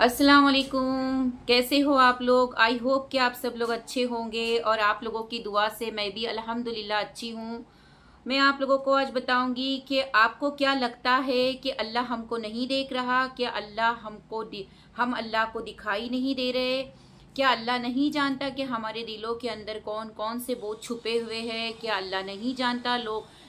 अस्सलाम वालेकुम। कैसे हो आप लोग? आई होप कि आप सब लोग अच्छे होंगे और आप लोगों की दुआ से मैं भी अल्हम्दुलिल्लाह अच्छी हूँ। मैं आप लोगों को आज बताऊंगी कि आपको क्या लगता है कि अल्लाह हमको नहीं देख रहा? क्या हम अल्लाह को दिखाई नहीं दे रहे? क्या अल्लाह नहीं जानता कि हमारे दिलों के अंदर कौन कौन से बोझ छुपे हुए हैं? क्या अल्लाह नहीं जानता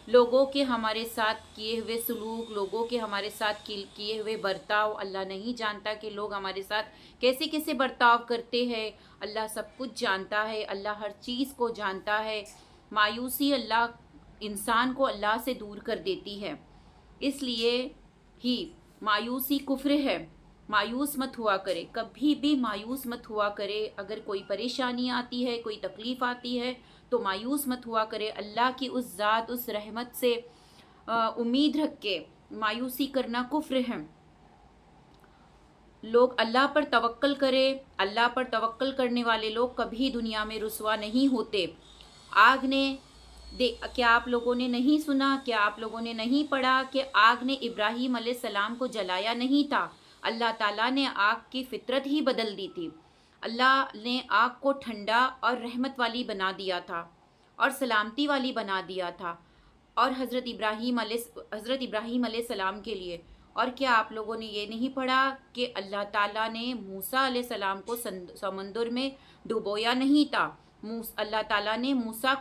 लोगों के हमारे साथ किए हुए सलूक, लोगों के हमारे साथ किए हुए बर्ताव? अल्लाह नहीं जानता कि लोग हमारे साथ कैसे कैसे बर्ताव करते हैं? अल्लाह सब कुछ जानता है, अल्लाह हर चीज़ को जानता है। मायूसी इंसान को अल्लाह से दूर कर देती है। इसलिए ही मायूसी कुफ्र है। मायूस मत हुआ करे, कभी भी मायूस मत हुआ करे। अगर कोई परेशानी आती है, कोई तकलीफ़ आती है तो मायूस मत हुआ करे। अल्लाह की उस ज़ात, उस रहमत से उम्मीद रख के मायूसी करना कुफ्र है। लोग अल्लाह पर तवक्कल करें। अल्लाह पर तवक्कल करने वाले लोग कभी दुनिया में रुसवा नहीं होते। आग ने क्या आप लोगों ने नहीं सुना, क्या आप लोगों ने नहीं पढ़ा कि आग ने इब्राहीम अलैहिस्सलाम को जलाया नहीं था? अल्लाह ताला ने आग की फितरत ही बदल दी थी। अल्लाह ने आग को ठंडा और रहमत वाली बना दिया था और सलामती वाली बना दिया था और हज़रत इब्राहीम अलैहिस्सलाम के लिए। और क्या आप लोगों ने ये नहीं पढ़ा कि अल्लाह ताला ने मूसा अलैहिस्सलाम को समंदर में डुबोया नहीं था? अल्लाह ताला ने मूसा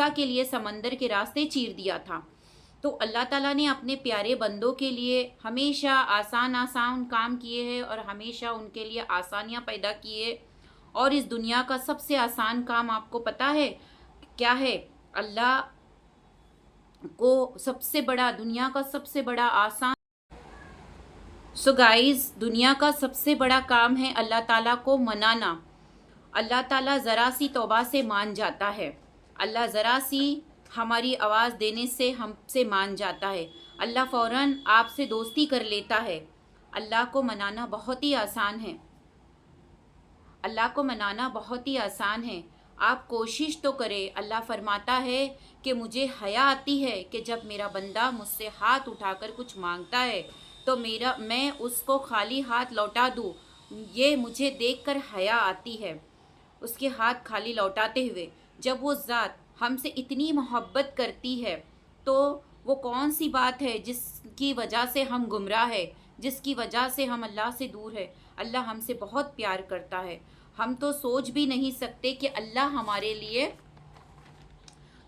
के लिए समंदर के रास्ते चीर दिया था। तो अल्लाह ताला ने अपने प्यारे बंदों के लिए हमेशा आसान आसान काम किए हैं और हमेशा उनके लिए आसानियाँ पैदा किए। और इस दुनिया का सबसे आसान काम आपको पता है क्या है? अल्लाह को सबसे बड़ा, दुनिया का सबसे बड़ा आसान गाइस, दुनिया का सबसे बड़ा काम है अल्लाह ताला को मनाना। अल्लाह ताला ज़रा सी तौबा से मान जाता है। अल्लाह ज़रा सी हमारी आवाज़ देने से हमसे मान जाता है। अल्लाह फ़ौरन आपसे दोस्ती कर लेता है। अल्लाह को मनाना बहुत ही आसान है। अल्लाह को मनाना बहुत ही आसान है। आप कोशिश तो करें। अल्लाह फरमाता है कि मुझे हया आती है कि जब मेरा बंदा मुझसे हाथ उठाकर कुछ मांगता है तो मैं उसको खाली हाथ लौटा दूँ। ये मुझे देखकर हया आती है, उसके हाथ खाली लौटाते हुए। जब वो ज़ात हमसे इतनी मोहब्बत करती है तो वो कौन सी बात है जिसकी वजह से हम गुमराह है, जिसकी वजह से हम अल्लाह से दूर है? अल्लाह हमसे बहुत प्यार करता है। हम तो सोच भी नहीं सकते कि अल्लाह हमारे लिए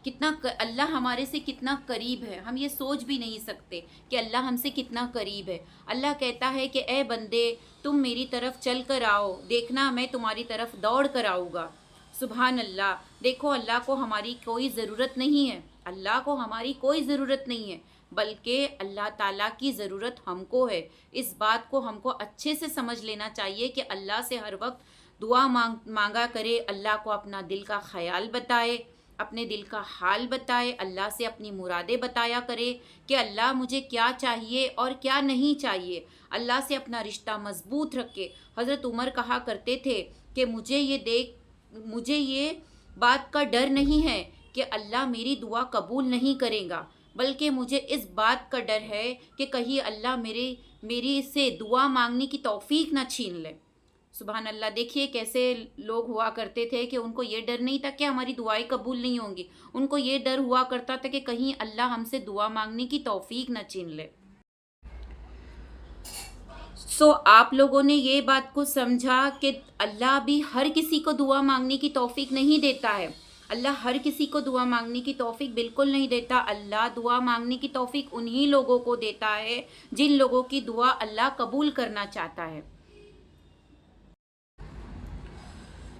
अल्लाह हमारे से कितना करीब है। हम ये सोच भी नहीं सकते कि अल्लाह हमसे कितना करीब है। अल्लाह कहता है कि ए बंदे, तुम मेरी तरफ चल कर आओ, देखना मैं तुम्हारी तरफ दौड़ कर आऊँगा। सुभान अल्लाह। देखो, अल्लाह को हमारी कोई ज़रूरत नहीं है। अल्लाह को हमारी कोई ज़रूरत नहीं है, बल्कि अल्लाह ताला की ज़रूरत हमको है। इस बात को हमको अच्छे से समझ लेना चाहिए कि अल्लाह से हर वक्त दुआ मांगा करे। अल्लाह को अपना दिल का ख्याल बताए, अपने दिल का हाल बताए, अल्लाह से अपनी मुरादें बताया करे कि अल्लाह मुझे क्या चाहिए और क्या नहीं चाहिए। अल्लाह से अपना रिश्ता मजबूत रखे। हज़रत उमर कहा करते थे कि मुझे ये बात का डर नहीं है कि अल्लाह मेरी दुआ कबूल नहीं करेगा, बल्कि मुझे इस बात का डर है कि कहीं अल्लाह मेरी से दुआ मांगने की तौफीक ना छीन ले। सुभान अल्लाह। देखिए कैसे लोग हुआ करते थे कि उनको ये डर नहीं था कि हमारी दुआएं कबूल नहीं होंगी। उनको ये डर हुआ करता था कि कहीं अल्लाह हमसे दुआ मांगने की तौफीक न छीन ले। आप लोगों ने ये बात को समझा कि अल्लाह भी हर किसी को दुआ मांगने की तौफीक नहीं देता है। अल्लाह हर किसी को दुआ मांगने की तौफीक बिल्कुल नहीं देता। अल्लाह दुआ मांगने की तौफीक उन्हीं लोगों को देता है जिन लोगों की दुआ अल्लाह कबूल करना चाहता है।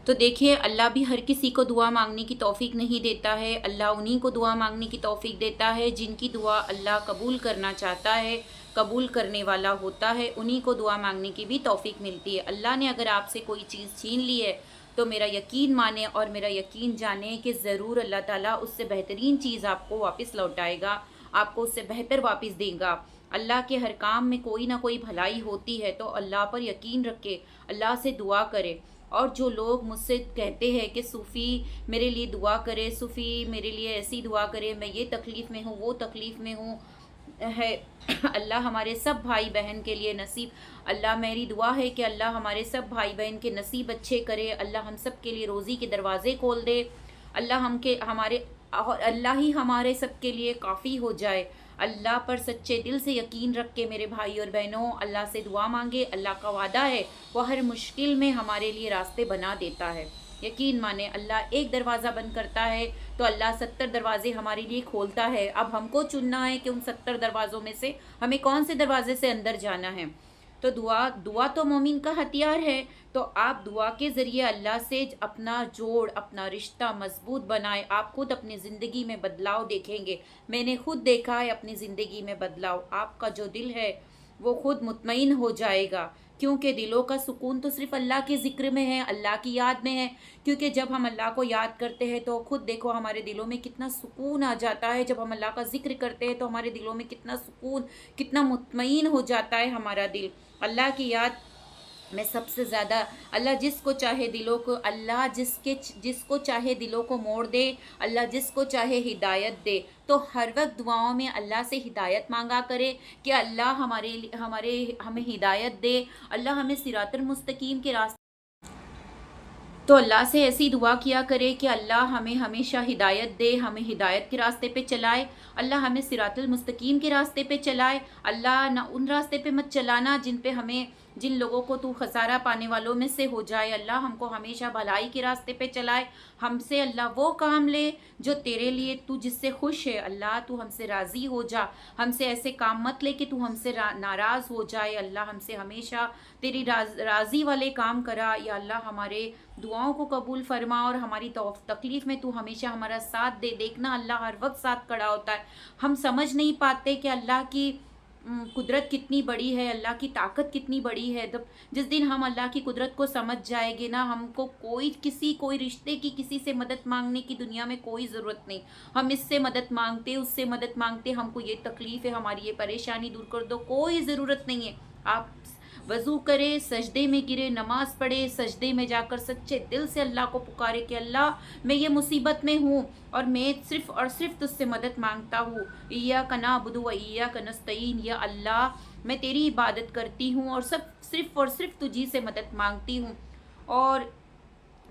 तो देखिए, अल्लाह भी हर किसी को दुआ मांगने की तौफीक नहीं देता है। अल्लाह उन्हीं को दुआ मांगने की तौफीक देता है जिनकी दुआ अल्लाह कबूल करना चाहता है, कबूल करने वाला होता है। उन्हीं को दुआ मांगने की भी तौफीक मिलती है। अल्लाह ने अगर आपसे कोई चीज़ छीन ली है तो मेरा यकीन माने और मेरा यकीन जाने कि ज़रूर अल्लाह ताला उससे बेहतरीन चीज़ आपको वापस लौटाएगा, आपको उससे बेहतर वापस देगा। अल्लाह के हर काम में कोई ना कोई भलाई होती है, तो अल्लाह पर यकीन रखे, अल्लाह से दुआ करे। और जो लोग मुझसे कहते हैं कि सूफ़ी मेरे लिए दुआ करे, सूफ़ी मेरे लिए ऐसी दुआ करे, मैं ये तकलीफ़ में हूँ, वो तकलीफ़ में हूँ, ہے اللہ ہمارے سب بھائی بہن کے لیے نصیب، اللہ میری دعا ہے کہ اللہ ہمارے سب بھائی بہن کے نصیب اچھے کرے، اللہ ہم سب کے لیے روزی کے دروازے کھول دے، اللہ ہمارے اور اللہ ہی ہمارے سب کے لیے کافی ہو جائے۔ اللہ پر سچے دل سے یقین رکھ کے میرے بھائی اور بہنوں اللہ سے دعا مانگے، اللہ کا وعدہ ہے وہ ہر مشکل میں ہمارے لیے راستے بنا دیتا ہے۔ یقین مانے اللہ ایک دروازہ بند کرتا ہے تو اللہ 70 دروازے ہمارے لیے کھولتا ہے، اب ہم کو چننا ہے کہ ان 70 دروازوں میں سے ہمیں کون سے دروازے سے اندر جانا ہے۔ تو دعا تو مومن کا ہتھیار ہے، تو آپ دعا کے ذریعے اللہ سے اپنا جوڑ، اپنا رشتہ مضبوط بنائے، آپ خود اپنی زندگی میں بدلاؤ دیکھیں گے۔ میں نے خود دیکھا ہے اپنی زندگی میں بدلاؤ، آپ کا جو دل ہے وہ خود مطمئن ہو جائے گا، کیونکہ دلوں کا سکون تو صرف اللہ کے ذکر میں ہے، اللہ کی یاد میں ہے، کیونکہ جب ہم اللہ کو یاد کرتے ہیں تو خود دیکھو ہمارے دلوں میں کتنا سکون آ جاتا ہے، جب ہم اللہ کا ذکر کرتے ہیں تو ہمارے دلوں میں کتنا سکون، کتنا مطمئن ہو جاتا ہے ہمارا دل۔ اللہ کی یاد میں سب سے زیادہ، اللہ جس کو چاہے دلوں کو، اللہ جس کو چاہے دلوں کو موڑ دے، اللہ جس کو چاہے ہدایت دے، تو ہر وقت دعاؤں میں اللہ سے ہدایت مانگا کرے کہ اللہ ہمیں ہدایت دے، اللہ ہمیں صراط المستقیم کے راستے، تو اللہ سے ایسی دعا کیا کرے کہ اللہ ہمیں ہمیشہ ہدایت دے، ہمیں ہدایت کے راستے پہ چلائے، اللہ ہمیں صراط المستقیم کے راستے پہ چلائے، اللہ نہ ان راستے پہ مت چلانا جن لوگوں کو تو خسارہ پانے والوں میں سے ہو جائے، اللہ ہم کو ہمیشہ بھلائی کے راستے پہ چلائے، ہم سے اللہ وہ کام لے جو تیرے لیے تو جس سے خوش ہے، اللہ تو ہم سے راضی ہو جا، ہم سے ایسے کام مت لے کہ تو ہم سے ناراض ہو جائے، اللہ ہم سے ہمیشہ تیری راضی والے کام کرا، یا اللہ ہمارے دعاؤں کو قبول فرما، اور ہماری تکلیف میں تو ہمیشہ ہمارا ساتھ دے، دیکھنا اللہ ہر وقت ساتھ کھڑا ہوتا ہے، ہم سمجھ نہیں پاتے کہ اللہ کی قدرت کتنی بڑی ہے، اللہ کی طاقت کتنی بڑی ہے، جس دن ہم اللہ کی قدرت کو سمجھ جائے گے نا، ہم کو کوئی رشتے کی کسی سے مدد مانگنے کی دنیا میں کوئی ضرورت نہیں، ہم اس سے مدد مانگتے، اس سے مدد مانگتے، ہم کو یہ تکلیف ہے، ہماری یہ پریشانی دور کر دو، کوئی ضرورت نہیں ہے۔ آپ وضو کرے، سجدے میں گرے، نماز پڑھے، سجدے میں جا کر سچے دل سے اللہ کو پکارے کہ اللہ میں یہ مصیبت میں ہوں اور میں صرف اور صرف تجھ سے مدد مانگتا ہوں، ایاک نعبد و ایاک نستعین، یا اللہ میں تیری عبادت کرتی ہوں اور صرف اور صرف تجھی سے مدد مانگتی ہوں، اور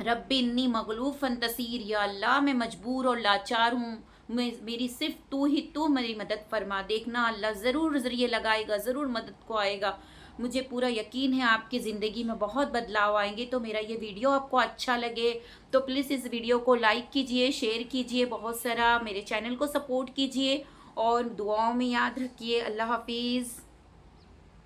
رب انی مغلوب فانتصیر، یا اللہ میں مجبور اور لاچار ہوں، میری صرف تو میری مدد فرما، دیکھنا اللہ ضرور ذریعے لگائے گا، ضرور مدد کو آئے گا، مجھے پورا یقین ہے آپ کی زندگی میں بہت بدلاؤ آئیں گے۔ تو میرا یہ ویڈیو آپ کو اچھا لگے تو پلیز اس ویڈیو کو لائک کیجئے، شیئر کیجئے، بہت سارا میرے چینل کو سپورٹ کیجئے، اور دعاؤں میں یاد رکھیے۔ اللہ حافظ۔